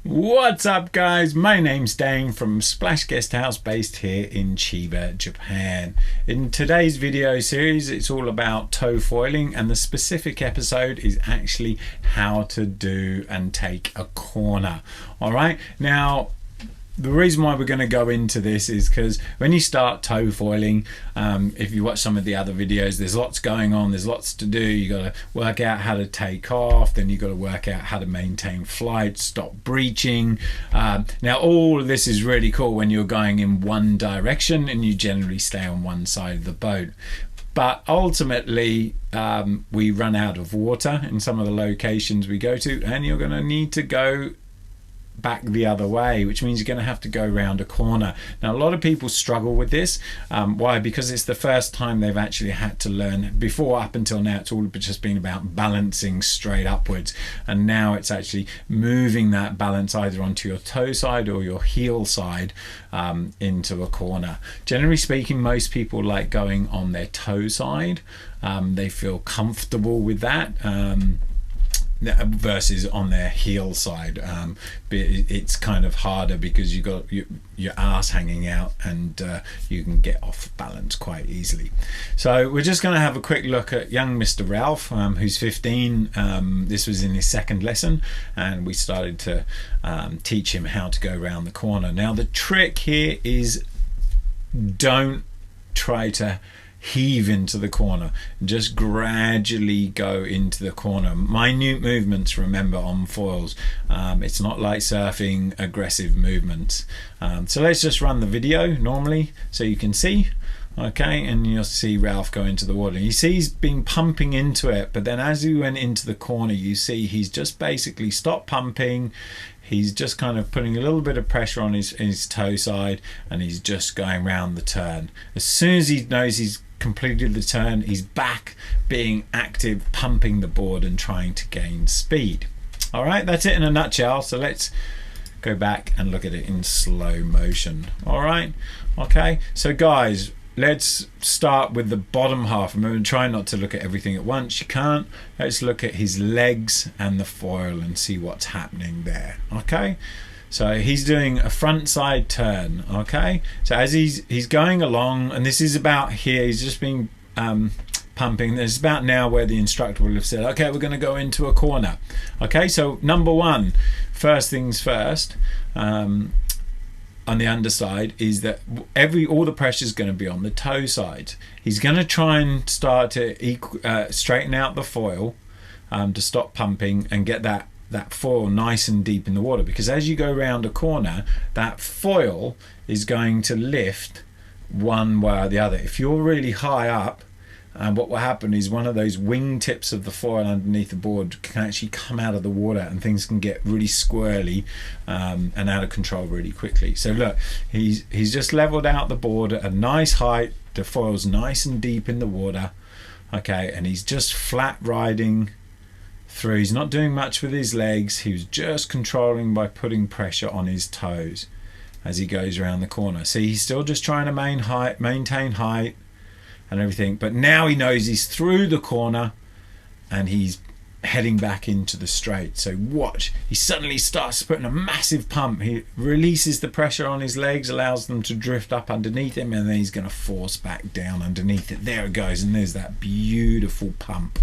What's up guys, my name's Dane from Splash Guest House based here in Chiba, Japan. In today's video series it's all about toe foiling, and the specific episode is actually how to do and take a corner. Alright, now the reason why we're going to go into this is because when you start toe foiling, if you watch some of the other videos, there's lots going on, there's lots to do. You got to work out how to take off, then you got to work out how to maintain flight, stop breaching. Now all of this is really cool when you're going in one direction and you generally stay on one side of the boat. But ultimately we run out of water in some of the locations we go to, and you're going to need to go back the other way, which means you're going to have to go around a corner. Now a lot of people struggle with this. Why? Because it's the first time they've actually had to learn. Before, up until now, it's all just been about balancing straight upwards, and now it's actually moving that balance either onto your toe side or your heel side into a corner. Generally speaking, most people like going on their toe side. They feel comfortable with that versus on their heel side. But it's kind of harder because you got your ass hanging out, and you can get off balance quite easily. So we're just going to have a quick look at young Mr. Ralph, who's 15. This was in his second lesson, and we started to teach him how to go around the corner. Now the trick here is don't try to heave into the corner, just gradually go into the corner. Minute movements, remember, on foils. It's not like surfing, aggressive movements. So let's just run the video normally so you can see. Okay, and you'll see Ralph go into the water. You see he's been pumping into it, but then as he went into the corner, you see he's just basically stopped pumping. He's just kind of putting a little bit of pressure on his toe side, and he's just going round the turn. As soon as he knows he's completed the turn, he's back being active, pumping the board and trying to gain speed. All right, that's it in a nutshell. So let's go back and look at it in slow motion. All right, okay, so guys, let's start with the bottom half. Remember, try not to look at everything at once. You can't. Let's look at his legs and the foil and see what's happening there. Okay, so he's doing a front side turn. Okay, so as he's going along, and this is about here, he's just been pumping. There's about now where the instructor will have said, okay, we're going to go into a corner. Okay, so number one, first things first, on the underside, is that all the pressure is going to be on the toe side. He's going to try and start to straighten out the foil to stop pumping and get that foil nice and deep in the water, because as you go around a corner, that foil is going to lift one way or the other. If you're really high up, what will happen is one of those wing tips of the foil underneath the board can actually come out of the water, and things can get really squirrely and out of control really quickly. So look, he's just leveled out the board at a nice height. The foil's nice and deep in the water. Okay, and he's just flat riding through. He's not doing much with his legs. He was just controlling by putting pressure on his toes as he goes around the corner. See, he's still just trying to maintain height and everything, but now he knows he's through the corner and he's heading back into the straight. So watch, he suddenly starts putting a massive pump. He releases the pressure on his legs, allows them to drift up underneath him, and then he's going to force back down underneath it. There it goes, and there's that beautiful pump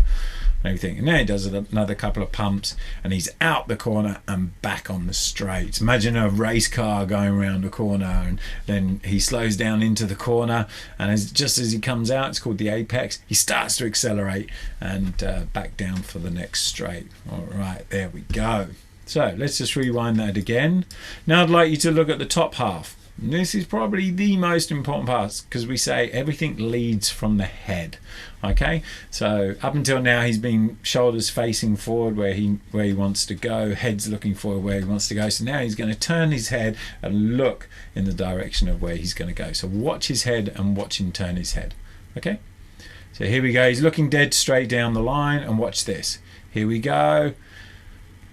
and everything. And then he does another couple of pumps, and he's out the corner and back on the straight. Imagine a race car going around a corner, and then he slows down into the corner, and just as he comes out, it's called the apex, he starts to accelerate and back down for the next straight. All right, there we go. So let's just rewind that again. Now I'd like you to look at the top half. This is probably the most important part, because we say everything leads from the head. Okay, so up until now he's been shoulders facing forward where he wants to go, head's looking forward where he wants to go. So now he's going to turn his head and look in the direction of where he's going to go. So watch his head and watch him turn his head. Okay, so here we go. He's looking dead straight down the line, and watch this. Here we go.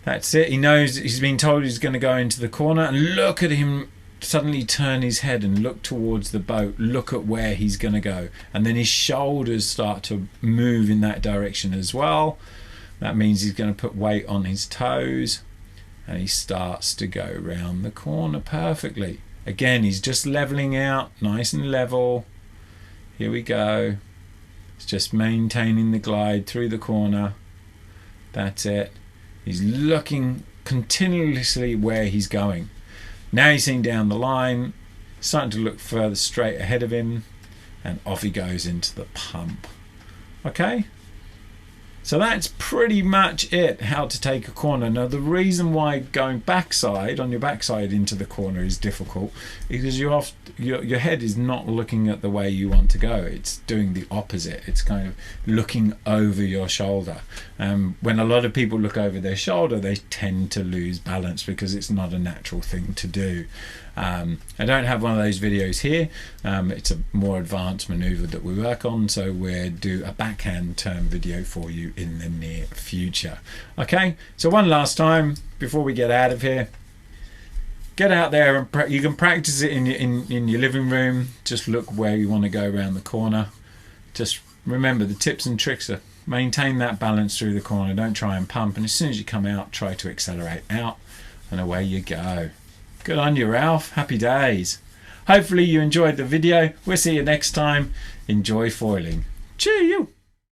That's it. He knows, he's been told he's going to go into the corner, and look at him suddenly turn his head and look towards the boat, look at where he's going to go, and then his shoulders start to move in that direction as well. That means he's going to put weight on his toes, and he starts to go round the corner perfectly. Again, he's just leveling out, nice and level. Here we go. It's just maintaining the glide through the corner. That's it. He's looking continuously where he's going. Now he's seen down the line, starting to look further straight ahead of him, and off he goes into the pump. Okay? So that's pretty much it, how to take a corner. Now the reason why going backside, on your backside into the corner is difficult is because your head is not looking at the way you want to go. It's doing the opposite. It's kind of looking over your shoulder. When a lot of people look over their shoulder, they tend to lose balance because it's not a natural thing to do. I don't have one of those videos here. It's a more advanced maneuver that we work on, so we'll do a backhand turn video for you in the near future. Okay, so one last time before we get out of here, get out there and you can practice it in your living room. Just look where you want to go around the corner. Just remember the tips and tricks are maintain that balance through the corner. Don't try and pump, and as soon as you come out, try to accelerate out, and away you go. Good on you, Ralph. Happy days. Hopefully you enjoyed the video. We'll see you next time. Enjoy foiling. Chee you.